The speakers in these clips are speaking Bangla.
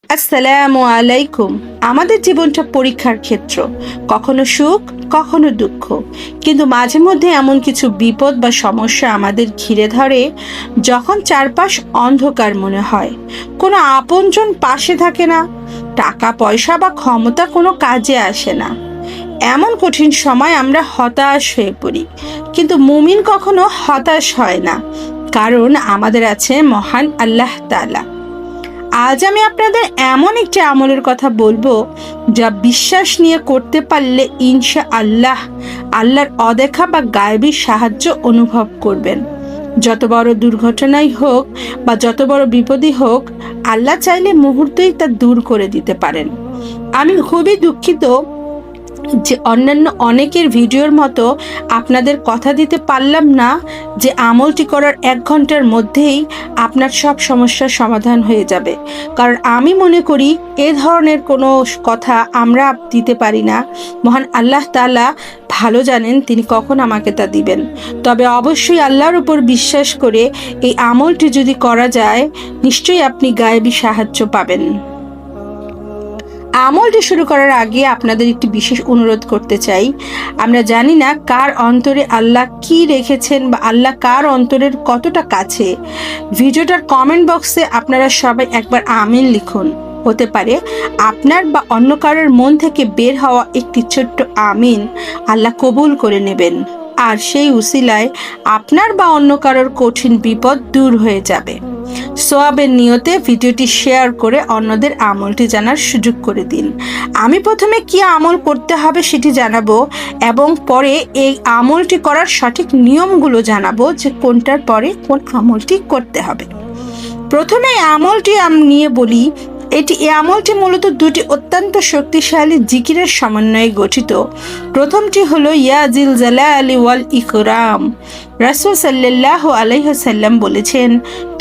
আসসালামু আলাইকুম। আমাদের জীবনটা পরীক্ষার ক্ষেত্র, কখনো সুখ কখনো দুঃখ, কিন্তু মাঝে মধ্যে এমন কিছু বিপদ বা সমস্যা আমাদের ঘিরে ধরে যখন চারপাশ অন্ধকার মনে হয়, কোনো আপনজন পাশে থাকে না, টাকা পয়সা বা ক্ষমতা কোনো কাজে আসে না। এমন কঠিন সময় আমরা হতাশ হয়ে পড়ি, কিন্তু মুমিন কখনো হতাশ হয় না, কারণ আমাদের আছে মহান আল্লাহ তাআলা। আজ আমি আপনাদের এমন একটি আমলের কথা বলবো যা বিশ্বাস নিয়ে করতে পারলে আল্লাহর অদেখা বা গায়েবী সাহায্য অনুভব করবেন। যত বড় দুর্ঘটনাই হোক বা যত বড় বিপদই হোক, আল্লাহ চাইলে মুহূর্তেই তা দূর করে দিতে পারেন। আমি খুবই দুঃখিত যে অন্যান্য অনেকের ভিডিওর মতো আপনাদের কথা দিতে পারলাম না যে আমলটি করার 1 ঘন্টার মধ্যেই আপনার সব সমস্যার সমাধান হয়ে যাবে, কারণ আমি মনে করি এ ধরনের কোনো কথা আমরা দিতে পারি না। মহান আল্লাহ তাআলা ভালো জানেন তিনি কখন আমাকে তা দিবেন। তবে অবশ্যই আল্লাহর উপর বিশ্বাস করে এই আমলটি যদি করা যায়, নিশ্চয়ই আপনি গায়েবী সাহায্য পাবেন। আমলটি শুরু করার আগে আপনাদের একটি বিশেষ অনুরোধ করতে চাই। আমরা জানি না কার অন্তরে আল্লাহ কি রেখেছেন বা আল্লাহ কার অন্তরের কতটা কাছে। ভিডিওটার কমেন্ট বক্সে আপনারা সবাই একবার আমিন লিখুন। হতে পারে আপনার বা অন্য কারোর মন থেকে বের হওয়া একটি ছোট্ট আমিন আল্লাহ কবুল করে নেবেন, আর সেই উসিলায় আপনার বা অন্য কারোর কঠিন বিপদ দূর হয়ে যাবে। সোয়াবের নিয়তে ভিডিওটি শেয়ার করে অন্যদের আমলটি জানার সুযোগ করে দিন। আমি প্রথমে কি আমল করতে হবে সেটি জানাবো, এবং পরে এই আমলটি করার সঠিক নিয়মগুলো জানাবো যে কোনটার পরে কোন আমলটি করতে হবে। প্রথমে আমলটি আমি নিয়ে বলি। এই আমলটি মূলত দুটি অত্যন্ত শক্তিশালী জিকিরের সমন্বয়ে গঠিত। প্রথমটি হলো ইয়া জিল জালালি ওয়াল ইকরাম। রাসূল সাল্লাল্লাহু আলাইহি ওয়াসাল্লাম বলেছেন,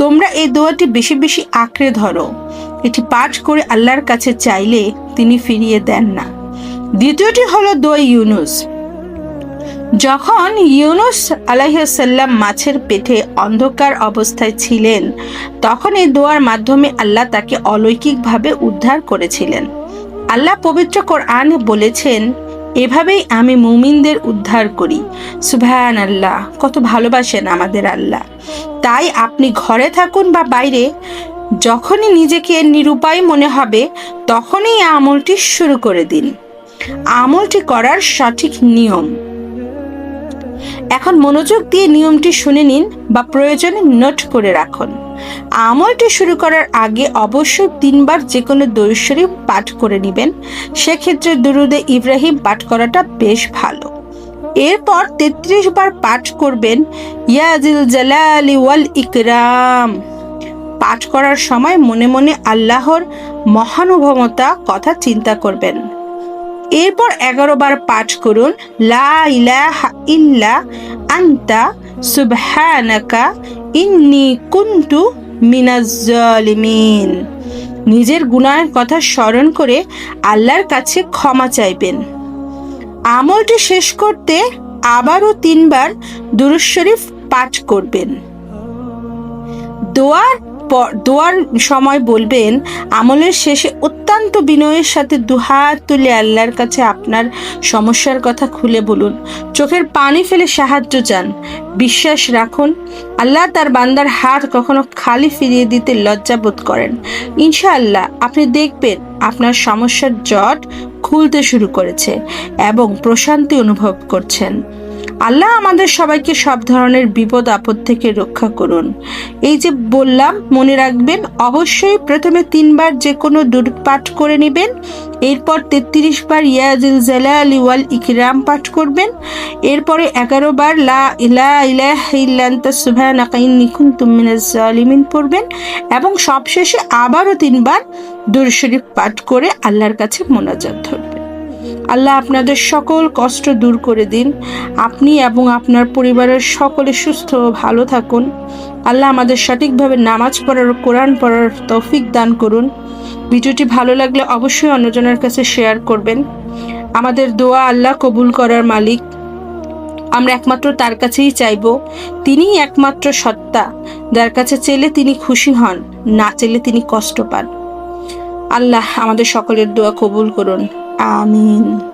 তোমরা এই দোয়াটি বেশি বেশি আঁকড়ে ধরো। এটি পাঠ করে আল্লাহর কাছে চাইলে তিনি ফিরিয়ে দেন না। দ্বিতীয়টি হলো দোয়া ইউনুস। যখন ইউনুস আলাইহিস সালাম মাছের পেটে অন্ধকার অবস্থায় ছিলেন, তখন এই দোয়ার মাধ্যমে আল্লাহ তাকে অলৌকিকভাবে উদ্ধার করেছিলেন। আল্লাহ পবিত্র কোরআনে বলেছেন, এভাবেই আমি মুমিনদের উদ্ধার করি। সুবহানাল্লাহ, কত ভালোবাসেন আমাদের আল্লাহ। তাই আপনি ঘরে থাকুন বা বাইরে, যখনই নিজেকে নিরুপায় মনে হবে তখনই এই আমলটি শুরু করে দিন। আমলটি করার সঠিক নিয়ম। এখন মনোযোগ দিয়ে নিয়মটি শুনে নিন বা প্রয়োজনে নোট করে রাখুন। আমলটি শুরু করার আগে অবশ্যই 3 বার যে কোনো দরুদ শরীফ পাঠ করে নেবেন। সেক্ষেত্রে দুরুদে ইব্রাহিম পাঠ করাটা বেশ ভালো। এরপর 33 বার পাঠ করবেন ইয়া জিল জালালি ওয়াল ইকরাম। পাঠ করার সময় মনে মনে আল্লাহর মহানুভবতা কথা চিন্তা করবেন। এরপর 11 বার পাঠ করুন লা ইলাহা ইল্লা আনতা সুবহানাকা ইন্নী কুনতু মিনাজ জালিমিন। নিজের গুনাহের কথা স্মরণ করে আল্লাহর কাছে ক্ষমা চাইবেন। আমলটি শেষ করতে আবারও 3 বার দুরূদ শরীফ পাঠ করবেন। দোয়ার সময় বলবেন, আমলের শেষে অত্যন্ত বিনয়ের সাথে দুহাত তুলে আল্লাহর কাছে আপনার সমস্যার কথা খুলে বলুন। চোখের পানি ফেলে সাহায্য চান। বিশ্বাস রাখুন, আল্লাহ তার বান্দার হাত কখনো খালি ফিরিয়ে দিতে লজ্জা বোধ করেন। ইনশাআল্লাহ আপনি দেখবেন আপনার সমস্যার জট খুলতে শুরু করেছে এবং প্রশান্তি অনুভব করছেন। আল্লাহ আমাদের সবাইকে সব ধরনের বিপদ আপদ থেকে রক্ষা করুন। এই যে বললাম, মনে রাখবেন অবশ্যই প্রথমে 3 বার যে কোনো দুরূদ পাঠ করে নেবেন। এরপর 33 বার ইয়া জিল জালালি ওয়াল ইকরাম পাঠ করবেন। এরপরে 11 বার লা ইলাহা ইল্লা আনতা সুবহানাকা ইন্নী কুনতু মিনাজ জালিমিন পড়বেন, এবং সবশেষে আবারও 3 বার দুরূদ শরীফ পাঠ করে আল্লাহর কাছে মোনাজাত ধরবেন। আল্লাহ আপনাদের সকল কষ্ট দূর করে দিন। আপনি এবং আপনার পরিবারের সকলে সুস্থ ও ভালো থাকুন। আল্লাহ আমাদের সঠিকভাবে নামাজ পড়ার ও কোরআন পড়ার তৌফিক দান করুন। ভিডিওটি ভালো লাগলে অবশ্যই অন্যজনের কাছে শেয়ার করবেন। আমাদের দোয়া আল্লাহ কবুল করার মালিক। আমরা একমাত্র তার কাছেই চাইব। তিনিই একমাত্র সত্তা, যার কাছে চেলে তিনি খুশি হন, না চেলে তিনি কষ্ট পান। আল্লাহ আমাদের সকলের দোয়া কবুল করুন। আমিন।